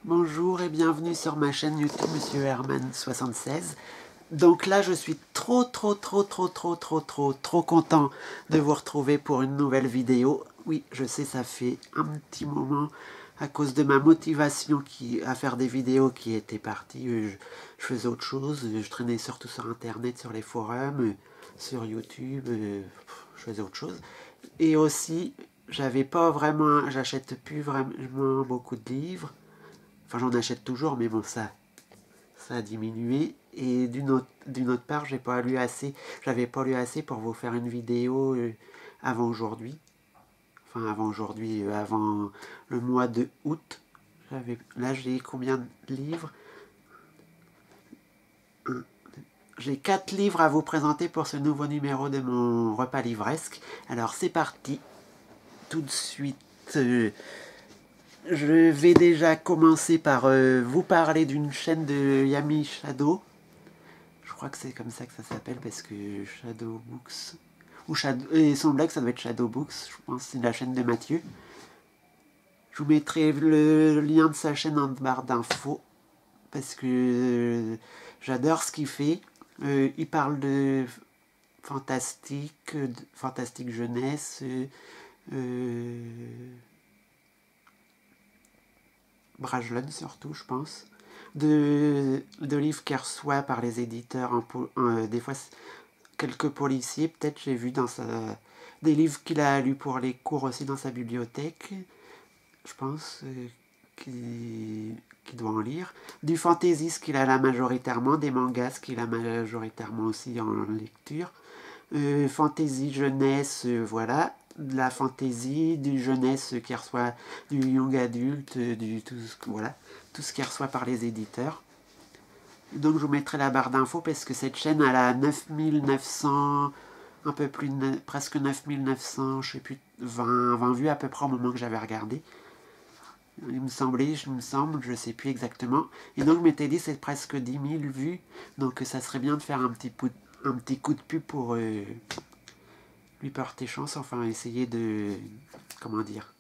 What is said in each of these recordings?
Bonjour et bienvenue sur ma chaîne YouTube Monsieur Herman76. Donc là je suis trop content de vous retrouver pour une nouvelle vidéo. Oui, je sais, ça fait un petit moment à cause de ma motivation à faire des vidéos qui était partie. Je faisais autre chose, je traînais surtout sur internet, sur les forums, sur YouTube, je faisais autre chose. Et aussi, j'achète plus vraiment beaucoup de livres. Enfin, j'en achète toujours, mais bon, ça a diminué. Et d'une autre part, j'avais pas lu assez pour vous faire une vidéo avant aujourd'hui. Enfin, avant aujourd'hui, avant le mois de août. Là, j'ai combien de livres? J'ai 4 livres à vous présenter pour ce nouveau numéro de mon repas livresque. Alors, c'est parti. Tout de suite, je vais déjà commencer par vous parler d'une chaîne de Yami Shadow. Je crois que c'est comme ça que ça s'appelle parce que Shadow Books. Et il semblerait que ça doit être Shadow Books, je pense que c'est la chaîne de Mathieu. Je vous mettrai le lien de sa chaîne en barre d'infos parce que j'adore ce qu'il fait. Il parle de fantastique jeunesse, Brajlon surtout, je pense. De livres qu'il reçoit par les éditeurs, des fois quelques policiers, peut-être j'ai vu des livres qu'il a lus pour les cours aussi dans sa bibliothèque, je pense qu'il doit en lire. Du fantasy, ce qu'il a là majoritairement, des mangas, ce qu'il a majoritairement aussi en lecture. Fantasy jeunesse, voilà, de la fantasy, du jeunesse qui reçoit du young adulte, voilà, tout ce qu'il reçoit par les éditeurs. Donc je vous mettrai la barre d'infos parce que cette chaîne elle a 9900, un peu plus de presque 9900, je sais plus, 20 vues à peu près au moment que j'avais regardé. Il me semble, je sais plus exactement. Et donc je m'étais dit c'est presque 10 000 vues, donc ça serait bien de faire un petit coup de pub pour lui porter chance, enfin essayer de, comment dire,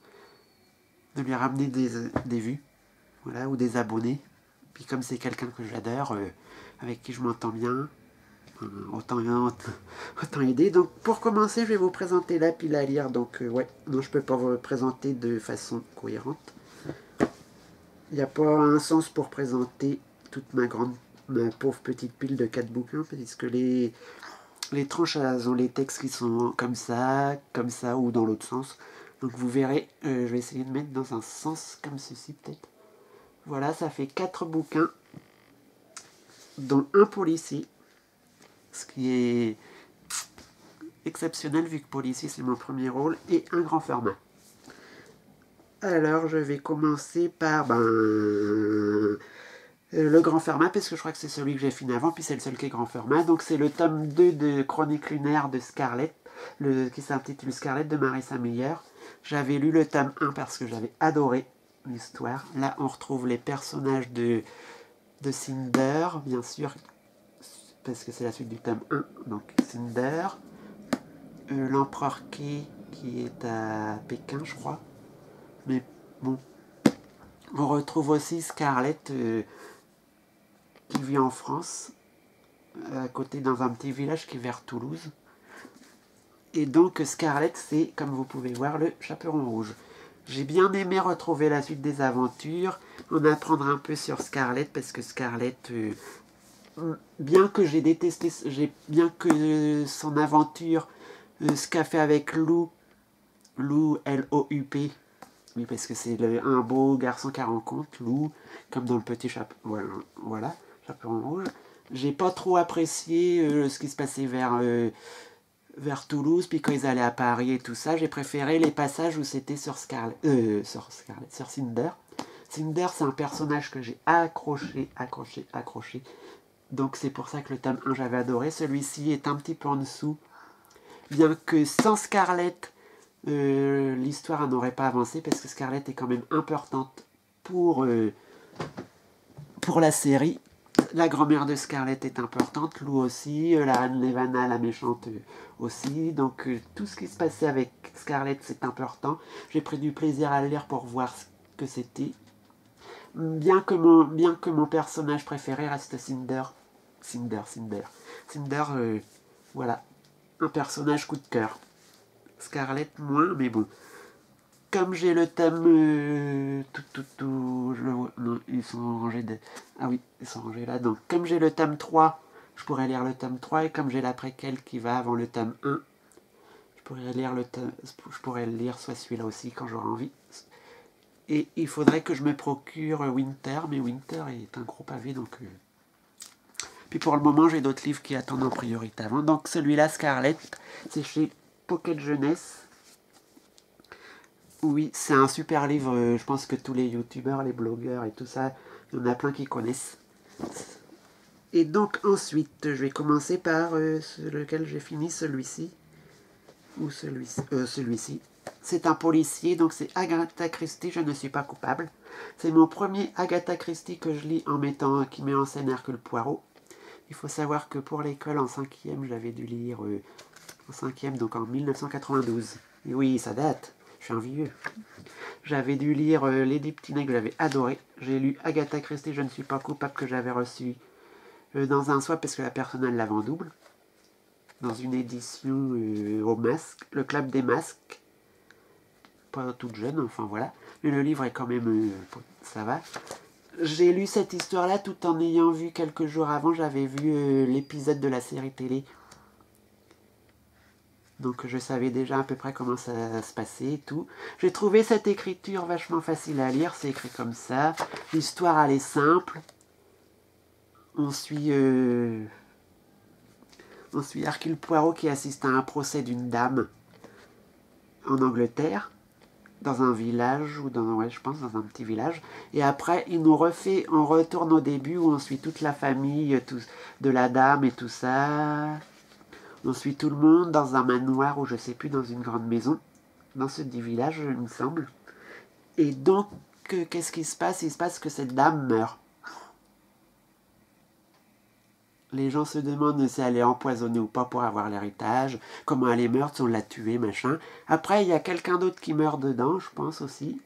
de lui ramener des vues, voilà, ou des abonnés. Puis comme c'est quelqu'un que j'adore, avec qui je m'entends bien, autant aider. Donc pour commencer, je vais vous présenter la pile à lire. Donc ouais, non, je peux pas vous présenter de façon cohérente. Il n'y a pas un sens pour présenter toute ma pauvre petite pile de 4 bouquins, puisque les tranches, elles ont les textes qui sont comme ça ou dans l'autre sens. Donc vous verrez, je vais essayer de mettre dans un sens comme ceci peut-être. Voilà, ça fait 4 bouquins, dont un policier, ce qui est exceptionnel vu que policier c'est mon premier rôle, et un grand format. Alors je vais commencer par le grand format, parce que je crois que c'est celui que j'ai fini avant, puis c'est le seul qui est grand format. Donc c'est le tome 2 de Chronique lunaire de Scarlett, qui s'intitule Scarlett de Marissa Meyer. J'avais lu le tome 1 parce que j'avais adoré l'histoire. Là on retrouve les personnages de Cinder, bien sûr, parce que c'est la suite du tome 1, donc Cinder, l'empereur qui est à Pékin, je crois. Mais bon, on retrouve aussi Scarlett qui vit en France, à côté dans un petit village qui est vers Toulouse. Et donc Scarlett, c'est, comme vous pouvez voir, le chaperon rouge. J'ai bien aimé retrouver la suite des aventures, en apprendre un peu sur Scarlett, parce que Scarlett, bien que j'ai détesté, bien que son aventure, ce qu'a fait avec Lou, L-O-U-P, oui, parce que c'est un beau garçon qu'elle rencontre, Lou, comme dans le petit chapeau, voilà, chaperon rouge. J'ai pas trop apprécié ce qui se passait vers Toulouse, puis quand ils allaient à Paris et tout ça. J'ai préféré les passages où c'était sur Cinder. Cinder, c'est un personnage que j'ai accroché. Donc c'est pour ça que le tome 1 j'avais adoré. Celui-ci est un petit peu en dessous. Bien que sans Scarlett, l'histoire n'aurait pas avancé, parce que Scarlett est quand même importante pour la série. La grand-mère de Scarlett est importante, Lou aussi, la reine Levana, la méchante aussi. Donc tout ce qui se passait avec Scarlett, c'est important. J'ai pris du plaisir à le lire pour voir ce que c'était. bien que mon personnage préféré reste Cinder. Cinder, voilà, un personnage coup de cœur. Scarlett moins, mais bon. Comme j'ai le thème... non, ils sont rangés de... Ah oui, ils sont rangés là. Donc, comme j'ai le thème 3, je pourrais lire le thème 3. Et comme j'ai la préquelle qui va avant le thème 1, je pourrais lire soit celui-là aussi quand j'aurai envie. Et il faudrait que je me procure Winter, mais Winter est un gros pavé, donc... Puis pour le moment, j'ai d'autres livres qui attendent en priorité avant. Donc celui-là, Scarlett, c'est chez Pocket Jeunesse. Oui, c'est un super livre. Je pense que tous les youtubeurs, les blogueurs et tout ça, il y en a plein qui connaissent. Et donc ensuite, je vais commencer par lequel j'ai fini, celui-ci. Ou celui-ci. C'est un policier, donc c'est Agatha Christie, je ne suis pas coupable. C'est mon premier Agatha Christie que je lis qui met en scène Hercule Poirot. Il faut savoir que pour l'école, en 5e, j'avais dû lire... en 5e, donc en 1992. Et oui, ça date. Je suis un vieux. J'avais dû lire Lady Petit-Nègre, que j'avais adoré. J'ai lu Agatha Christie, je ne suis pas coupable, que j'avais reçu dans un swap parce que la personne elle l'avait en double. Dans une édition au masque, le Club des Masques. Pas toute jeune, enfin voilà. Mais le livre est quand même... ça va. J'ai lu cette histoire-là tout en ayant vu quelques jours avant, j'avais vu l'épisode de la série télé. Donc je savais déjà à peu près comment ça se passait et tout. J'ai trouvé cette écriture vachement facile à lire, c'est écrit comme ça. L'histoire elle est simple. On suit Hercule Poirot qui assiste à un procès d'une dame en Angleterre, dans un village, ou je pense dans un petit village. Et après, on retourne au début où on suit toute la famille de la dame et tout ça. On suit tout le monde dans un manoir ou je sais plus, dans une grande maison, dans ce dit village, il me semble. Et donc, qu'est-ce qui se passe? Il se passe que cette dame meurt. Les gens se demandent si elle est empoisonnée ou pas pour avoir l'héritage, comment elle est morte, si on l'a tuée, machin. Après, il y a quelqu'un d'autre qui meurt dedans, je pense aussi,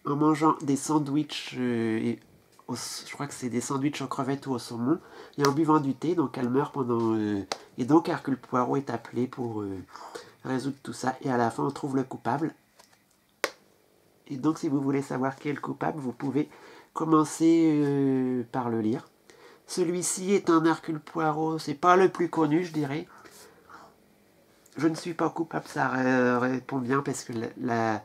en mangeant des sandwichs, je crois que c'est des sandwichs aux crevettes ou au saumon, et en buvant du thé, donc elle meurt pendant... et donc Hercule Poirot est appelé pour résoudre tout ça, et à la fin on trouve le coupable. Et donc si vous voulez savoir qui est le coupable, vous pouvez commencer par le lire. Celui-ci est un Hercule Poirot, c'est pas le plus connu, je dirais. Je ne suis pas coupable, ça répond bien, parce que la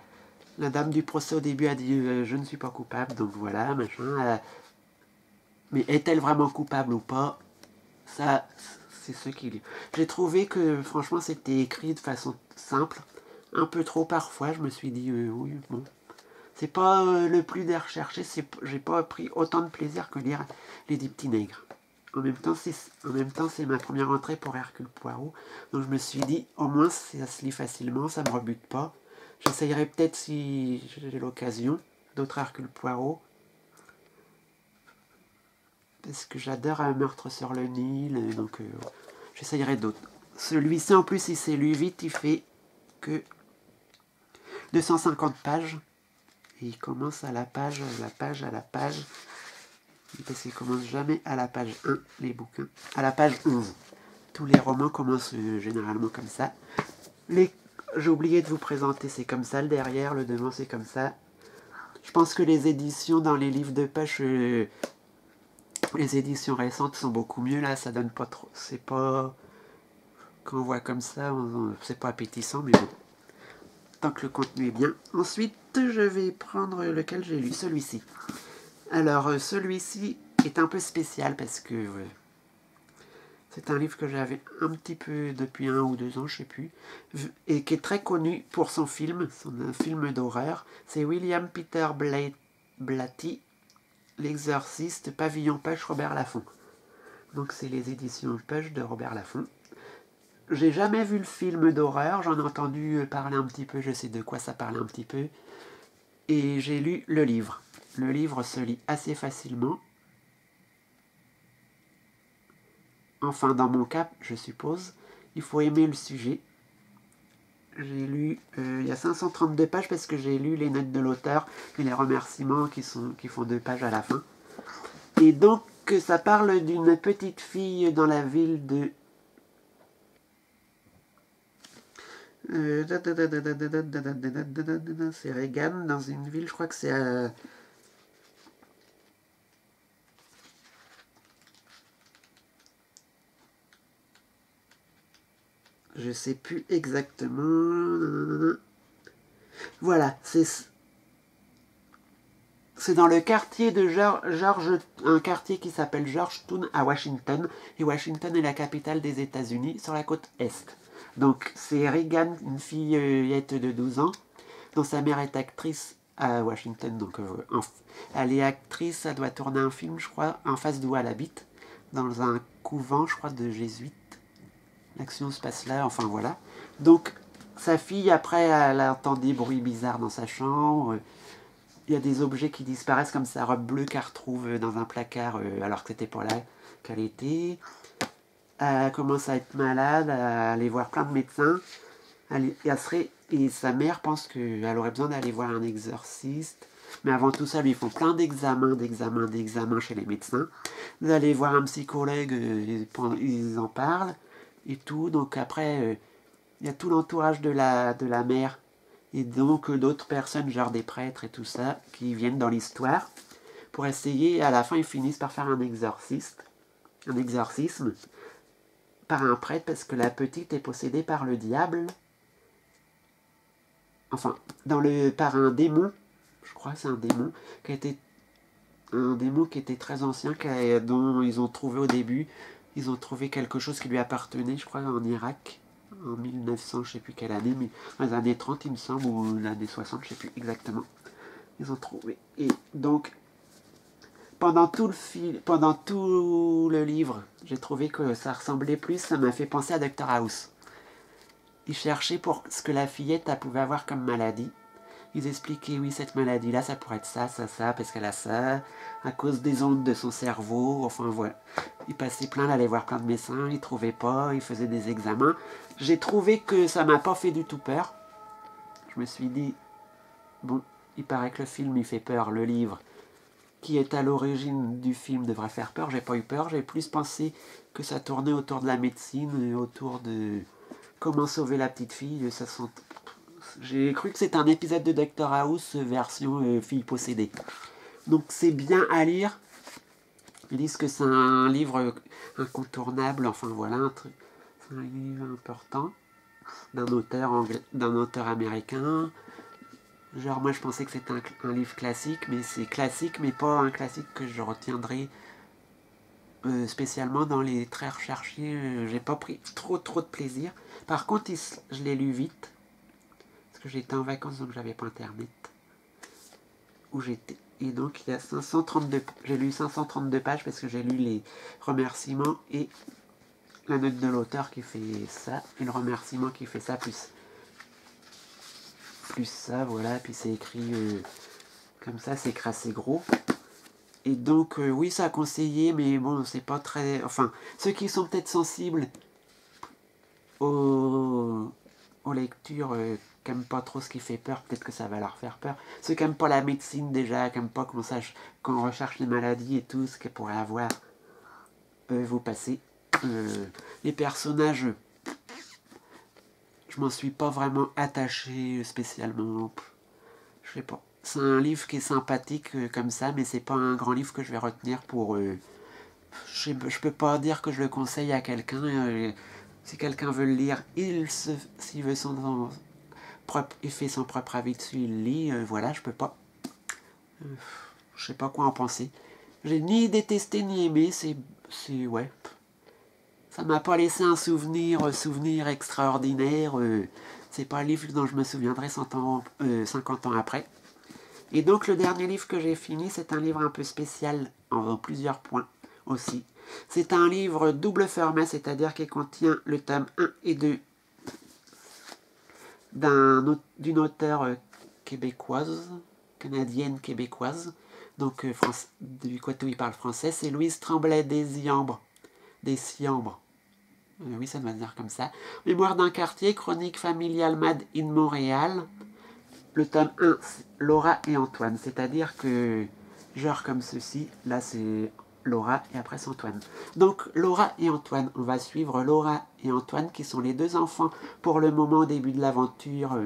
dame du procès au début a dit je ne suis pas coupable, donc voilà, machin. Mais est-elle vraiment coupable ou pas? Ça, c'est ce qui est. J'ai trouvé que franchement c'était écrit de façon simple, un peu trop parfois. Je me suis dit oui, bon. C'est pas le plus des recherchés, j'ai pas pris autant de plaisir que lire Les 10 petits nègres. En même temps, c'est ma première entrée pour Hercule Poirot. Donc je me suis dit, au moins ça se lit facilement, ça me rebute pas. J'essayerai peut-être si j'ai l'occasion d'autres Hercule Poirot. Parce que j'adore Un meurtre sur le Nil, donc j'essayerai d'autres. Celui-ci en plus il s'est lu vite, il fait que 250 pages. Et il commence à la page, parce qu'il commence jamais à la page 1, les bouquins. À la page 11. Tous les romans commencent généralement comme ça. J'ai oublié de vous présenter, c'est comme ça, le derrière, le devant, c'est comme ça. Je pense que les éditions dans les livres de poche, les éditions récentes sont beaucoup mieux, là, ça donne pas trop... C'est pas... Quand on voit comme ça, c'est pas appétissant, mais bon. Tant que le contenu est bien. Ensuite, je vais prendre lequel j'ai lu, celui-ci. Alors, celui-ci est un peu spécial parce que c'est un livre que j'avais un petit peu depuis 1 ou 2 ans, je sais plus, et qui est très connu pour son film, un film d'horreur. C'est William Peter Blatty, L'Exorciste, Pavillon Push, Robert Laffont. Donc c'est les éditions Push de Robert Laffont. J'ai jamais vu le film d'horreur, j'en ai entendu parler un petit peu, je sais de quoi ça parlait un petit peu. Et j'ai lu le livre. Le livre se lit assez facilement. Enfin, dans mon cas, je suppose, il faut aimer le sujet. j'ai lu, il y a 532 pages parce que j'ai lu les notes de l'auteur et les remerciements qui font 2 pages à la fin. Et donc, ça parle d'une petite fille dans la ville de... c'est Reagan, dans une ville, je crois que c'est à... Je sais plus exactement. Voilà, c'est dans le quartier de un quartier qui s'appelle Georgetown à Washington. Et Washington est la capitale des États-Unis sur la côte Est. Donc c'est Reagan, une fillette de 12 ans, dont sa mère est actrice à Washington. Donc elle est actrice, elle doit tourner un film, je crois, en face d'où elle habite, dans un couvent, je crois, de jésuites. L'action se passe là, enfin voilà. Donc sa fille, après, elle entend des bruits bizarres dans sa chambre. Il y a des objets qui disparaissent, comme sa robe bleue qu'elle retrouve dans un placard alors que c'était pas là qu'elle était. Elle commence à être malade, à aller voir plein de médecins. Et sa mère pense qu'elle aurait besoin d'aller voir un exorciste. Mais avant tout ça, lui, ils font plein d'examens chez les médecins. D'aller voir un psychologue, ils en parlent et tout. Donc après, il y a tout l'entourage de la mère. Et donc d'autres personnes, genre des prêtres et tout ça, qui viennent dans l'histoire pour essayer. À la fin, ils finissent par faire un exorcisme par un prêtre parce que la petite est possédée par le diable. Enfin, par un démon. Je crois que c'est un démon qui était très ancien, dont ils ont trouvé au début. Ils ont trouvé quelque chose qui lui appartenait, je crois, en Irak. En 1900, je sais plus quelle année, mais dans les années 30, il me semble, ou l'année 60, je sais plus exactement. Ils ont trouvé. Et donc, pendant tout le livre, j'ai trouvé que ça ressemblait plus, ça m'a fait penser à Dr House. Ils cherchaient pour ce que la fillette pouvait avoir comme maladie. Ils expliquaient, oui, cette maladie-là, ça pourrait être ça, parce qu'elle a ça, à cause des ondes de son cerveau, enfin voilà. Ils passaient plein, allaient voir plein de médecins, ils trouvaient pas, ils faisaient des examens. J'ai trouvé que ça m'a pas fait du tout peur. Je me suis dit, bon, il paraît que le film, il fait peur, le livre, qui est à l'origine du film, devrait faire peur. J'ai pas eu peur, j'ai plus pensé que ça tournait autour de la médecine, autour de comment sauver la petite fille, ça sent... J'ai cru que c'était un épisode de Dr House version fille possédée. Donc c'est bien à lire. Ils disent que c'est un livre incontournable. Enfin voilà, c'est un livre important d'un auteur américain. Genre moi je pensais que c'était un livre classique, mais c'est classique, mais pas un classique que je retiendrai spécialement dans les traits recherchés. J'ai pas pris trop de plaisir. Par contre, je l'ai lu vite. Parce que j'étais en vacances, donc j'avais pas internet. Où j'étais. Et donc il y a 532. J'ai lu 532 pages parce que j'ai lu les remerciements et la note de l'auteur qui fait ça. Et le remerciement qui fait ça, plus ça, voilà. Puis c'est écrit comme ça, c'est écrit assez gros. Et donc, oui, ça a conseillé, mais bon, c'est pas très... Enfin, ceux qui sont peut-être sensibles aux lectures, qui n'aiment pas trop ce qui fait peur, peut-être que ça va leur faire peur. Ceux qui n'aiment pas la médecine déjà, qui n'aiment pas qu'on recherche les maladies et tout, ce qu'elle pourrait avoir, vous passez. Les personnages, je m'en suis pas vraiment attaché spécialement. Je sais pas. C'est un livre qui est sympathique comme ça, mais c'est pas un grand livre que je vais retenir pour... je peux pas dire que je le conseille à quelqu'un. Si quelqu'un veut le lire, s'il veut il fait son propre avis dessus, il lit. Voilà, je peux pas. Je sais pas quoi en penser. J'ai ni détesté ni aimé. Ouais. Ça m'a pas laissé un souvenir extraordinaire. C'est pas un livre dont je me souviendrai 50 ans après. Et donc le dernier livre que j'ai fini, c'est un livre un peu spécial en plusieurs points aussi. C'est un livre double format, c'est-à-dire qu'il contient le tome 1 et 2 d'une auteure canadienne québécoise, donc du côté où il parle français, c'est Louise Tremblay Desiambres. Oui, ça doit se dire comme ça. Mémoire d'un quartier, chronique familiale Made in Montréal. Le tome 1, c'est Laura et Antoine. C'est-à-dire que, genre comme ceci, là c'est Laura et après c'est Antoine. Donc Laura et Antoine, on va suivre Laura et Antoine qui sont les deux enfants pour le moment au début de l'aventure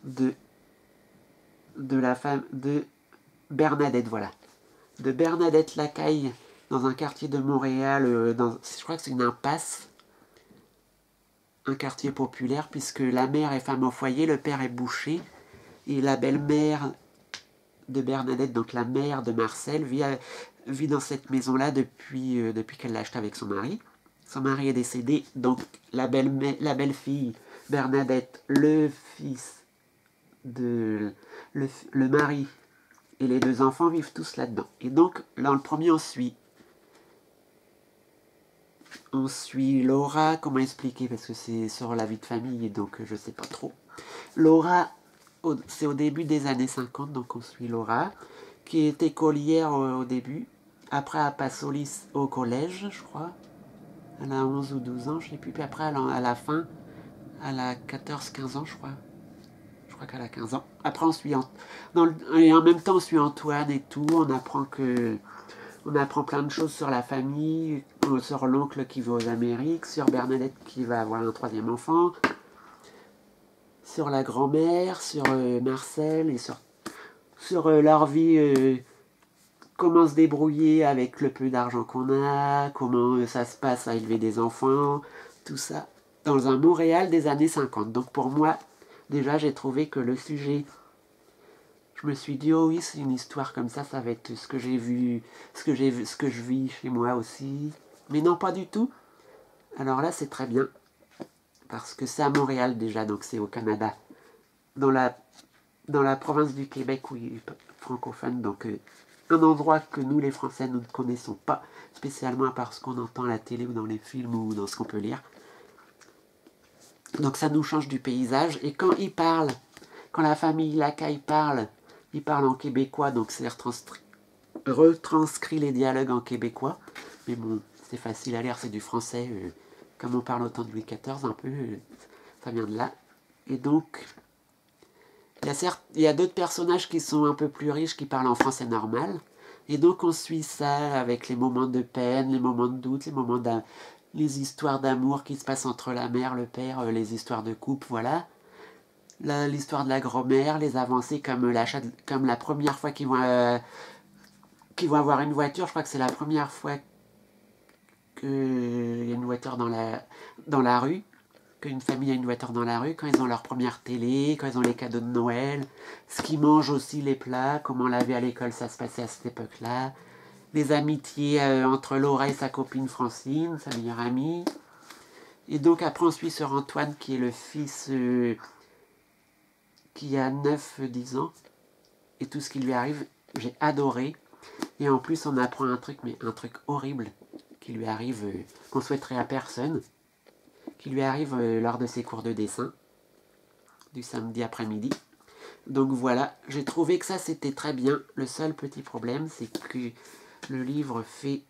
de la femme de Bernadette, voilà. De Bernadette Lacaille dans un quartier de Montréal, je crois que c'est une impasse, un quartier populaire puisque la mère est femme au foyer, le père est boucher et la belle-mère de Bernadette, donc la mère de Marcel, vit dans cette maison-là depuis qu'elle l'a achetée avec son mari. Son mari est décédé, donc la belle-fille Bernadette, le fils de le mari et les deux enfants vivent tous là-dedans. Et donc, dans le premier, on suit Laura, comment expliquer, parce que c'est sur la vie de famille, donc je sais pas trop. Laura, c'est au début des années 50, donc on suit Laura, qui est écolière au début. Après, elle passe au collège, je crois. Elle a 11 ou 12 ans, je sais plus. Puis après, à la fin, elle a 14-15 ans, je crois. Je crois qu'elle a 15 ans. Après, on suit et en même temps, on suit Antoine et tout. On apprend plein de choses sur la famille, sur l'oncle qui va aux Amériques, sur Bernadette qui va avoir un troisième enfant, sur la grand-mère, sur Marcel et sur leur vie, comment se débrouiller avec le peu d'argent qu'on a, comment ça se passe à élever des enfants, tout ça, dans un Montréal des années 50. Donc pour moi, déjà, j'ai trouvé que le sujet, je me suis dit, oh oui, c'est une histoire comme ça va être ce que j'ai vu, ce que je vis chez moi aussi. Mais non, pas du tout. Alors là, c'est très bien, parce que c'est à Montréal déjà, donc c'est au Canada, dans la province du Québec, oui, francophone, donc un endroit que nous, les Français, nous ne connaissons pas, spécialement à part ce qu'on entend à la télé ou dans les films ou dans ce qu'on peut lire. Donc ça nous change du paysage. Et quand ils parlent, quand la famille Lacaille parle, ils parlent en québécois, donc c'est retranscrit les dialogues en québécois. Mais bon, c'est facile à lire, c'est du français. Comme on parle au temps de Louis XIV, un peu, ça vient de là. Et donc, il y a d'autres personnages qui sont un peu plus riches, qui parlent en français normal. Et donc on suit ça avec les moments de peine, les moments de doute, les histoires d'amour qui se passent entre la mère, le père, les histoires de couple, voilà. L'histoire de la grand-mère, les avancées comme la première fois qu'ils vont avoir une voiture. Je crois que c'est la première fois qu'il y a une voiture dans la rue, qu'une famille a une voiture dans la rue, quand ils ont leur première télé, quand ils ont les cadeaux de Noël, ce qu'ils mangent aussi, les plats, comment la vie à l'école ça se passait à cette époque-là, les amitiés entre Laura et sa copine Francine, sa meilleure amie. Et donc après on suit sur Antoine qui est le fils qui a 9-10 ans, et tout ce qui lui arrive, j'ai adoré. Et en plus on apprend un truc, mais un truc horrible, qui lui arrive, qu'on souhaiterait à personne, qui lui arrive lors de ses cours de dessin, du samedi après-midi. Donc voilà, j'ai trouvé que ça c'était très bien. Le seul petit problème, c'est que le livre fait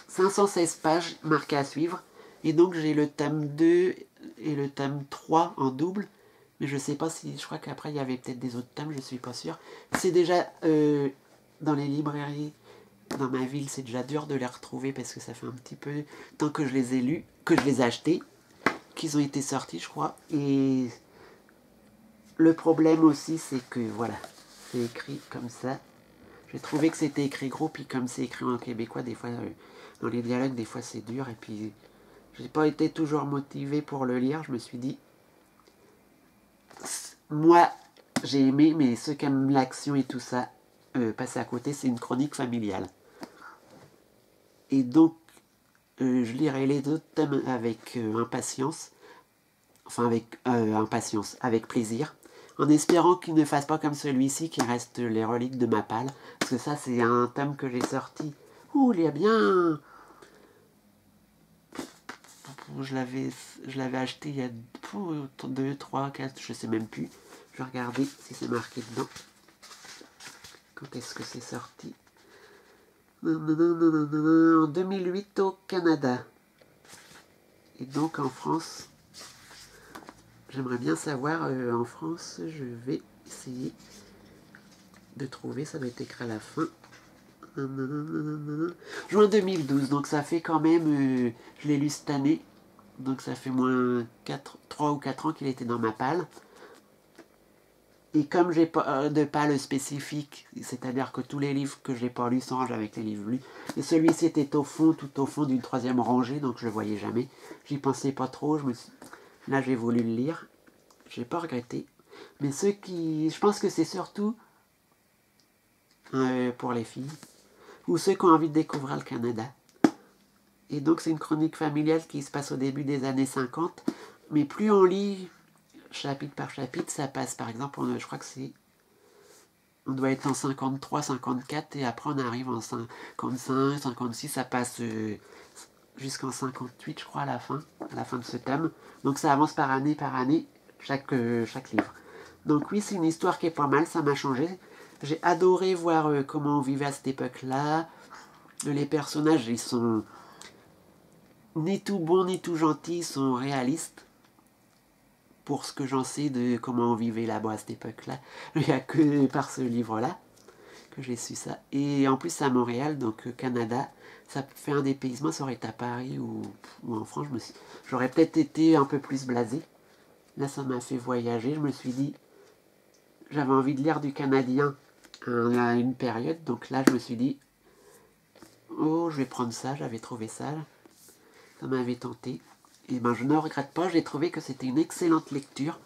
516 pages marquées à suivre. Et donc j'ai le tome 2 et le tome 3 en double. Mais je sais pas si... Je crois qu'après il y avait peut-être des autres tomes, je suis pas sûr. C'est déjà dans les librairies. Dans ma ville, c'est déjà dur de les retrouver parce que ça fait un petit peu de temps que je les ai lus, que je les ai achetés, qu'ils ont été sortis, je crois. Et le problème aussi, c'est que, voilà, c'est écrit comme ça. J'ai trouvé que c'était écrit gros, puis comme c'est écrit en québécois, des fois, dans les dialogues, des fois c'est dur. Et puis, j'ai pas été toujours motivé pour le lire. Je me suis dit, moi, j'ai aimé, mais ceux qui aiment l'action et tout ça, passer à côté, c'est une chronique familiale. Et donc, je lirai les autres thèmes avec impatience. Enfin, avec impatience, avec plaisir. En espérant qu'il ne fasse pas comme celui-ci, qui reste les reliques de ma palle. Parce que ça, c'est un thème que j'ai sorti. Ouh, il y a bien... Je l'avais acheté il y a 2, 3, 4, je sais même plus. Je vais regarder si c'est marqué dedans. Quand est-ce que c'est sorti? En 2008 au Canada. Et donc en France, j'aimerais bien savoir, en France, je vais essayer de trouver, ça doit être écrit à la fin. Juin 2012, donc ça fait quand même, je l'ai lu cette année, donc ça fait moins 3 ou 4 ans qu'il était dans ma palle. Et comme j'ai pas de palle spécifique, c'est-à-dire que tous les livres que j'ai pas lus sont rangés avec les livres lus, et celui-ci était au fond, tout au fond d'une 3e rangée, donc je le voyais jamais. J'y pensais pas trop, là j'ai voulu le lire, j'ai pas regretté. Mais ceux qui, je pense que c'est surtout pour les filles, ou ceux qui ont envie de découvrir le Canada. Et donc c'est une chronique familiale qui se passe au début des années 50, mais plus on lit chapitre par chapitre, ça passe par exemple, je crois que c'est, on doit être en 53, 54, et après on arrive en 55, 56, ça passe jusqu'en 58 je crois à la fin de ce thème. Donc ça avance par année, chaque livre. Donc oui, c'est une histoire qui est pas mal, ça m'a changé. J'ai adoré voir comment on vivait à cette époque-là. Les personnages, ils sont ni tout bons ni tout gentils, ils sont réalistes. Pour ce que j'en sais de comment on vivait là-bas à cette époque-là. Il n'y a que par ce livre-là que j'ai su ça. Et en plus, c'est à Montréal, donc Canada. Ça fait un dépaysement, ça aurait été à Paris ou en France. J'aurais peut-être été un peu plus blasé. Là, ça m'a fait voyager. Je me suis dit, j'avais envie de lire du canadien à une période. Donc là, je me suis dit, oh, je vais prendre ça. J'avais trouvé ça. Ça m'avait tenté. Et ben, je ne regrette pas. J'ai trouvé que c'était une excellente lecture.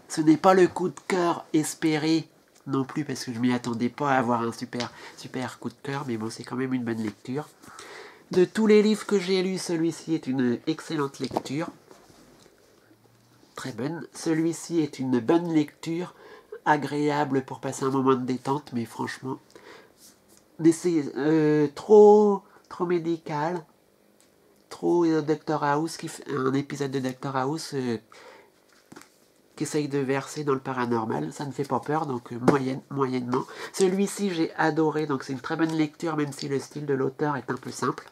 Ce n'est pas le coup de cœur espéré non plus, parce que je m'y attendais pas à avoir un super coup de cœur. Mais bon, c'est quand même une bonne lecture. De tous les livres que j'ai lus, celui-ci est une excellente lecture. Très bonne. Celui-ci est une bonne lecture, agréable pour passer un moment de détente, mais franchement, c'est trop médical, trop Dr House, un épisode de Dr House qui essaye de verser dans le paranormal. Ça ne fait pas peur, donc moyennement. Celui-ci, j'ai adoré, donc c'est une très bonne lecture, même si le style de l'auteur est un peu simple.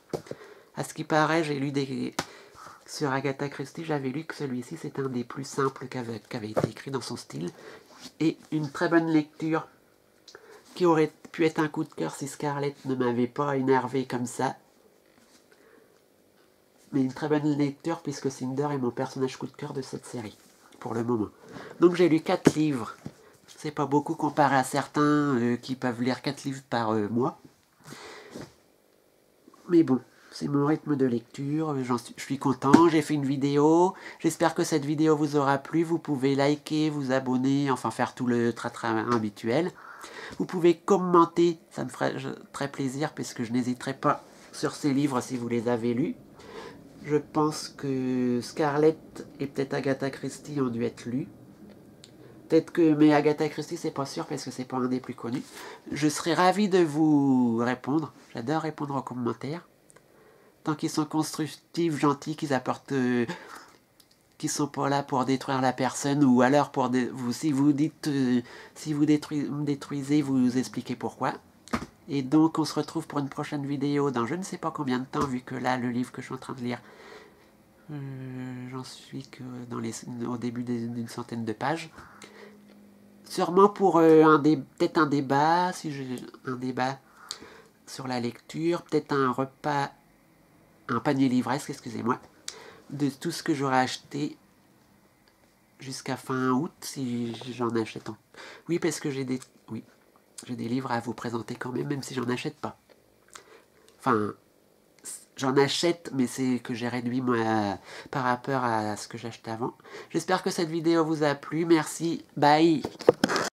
À ce qui paraît, j'ai lu sur Agatha Christie, j'avais lu que celui-ci, c'était un des plus simples qui avait été écrit dans son style. Et une très bonne lecture qui aurait pu être un coup de cœur si Scarlett ne m'avait pas énervé comme ça. Mais une très bonne lecture puisque Cinder est mon personnage coup de cœur de cette série, pour le moment. Donc j'ai lu 4 livres. C'est pas beaucoup comparé à certains qui peuvent lire 4 livres par mois. Mais bon, c'est mon rythme de lecture, je suis content, j'ai fait une vidéo, j'espère que cette vidéo vous aura plu, vous pouvez liker, vous abonner, enfin faire tout le tra-tra habituel. Vous pouvez commenter, ça me ferait très plaisir puisque je n'hésiterai pas sur ces livres si vous les avez lus. Je pense que Scarlett et peut-être Agatha Christie ont dû être lus. Peut-être que, mais Agatha Christie, c'est pas sûr parce que c'est pas un des plus connus. Je serais ravi de vous répondre, j'adore répondre aux commentaires. Tant qu'ils sont constructifs, gentils, qu'ils apportent, qu'ils sont pas là pour détruire la personne, ou alors pour si vous dites, si vous détruisez, vous expliquez pourquoi. Et donc on se retrouve pour une prochaine vidéo dans je ne sais pas combien de temps, vu que là le livre que je suis en train de lire, j'en suis que au début d'une centaine de pages. Sûrement pour peut-être un débat, si j'ai un débat sur la lecture, peut-être un repas, un panier livresque, excusez-moi, de tout ce que j'aurais acheté jusqu'à fin août, si j'en achète. Oui, parce que j'ai des livres à vous présenter quand même si j'en achète pas. Enfin, j'en achète, mais c'est que j'ai réduit moi par rapport à ce que j'achetais avant. J'espère que cette vidéo vous a plu. Merci, bye.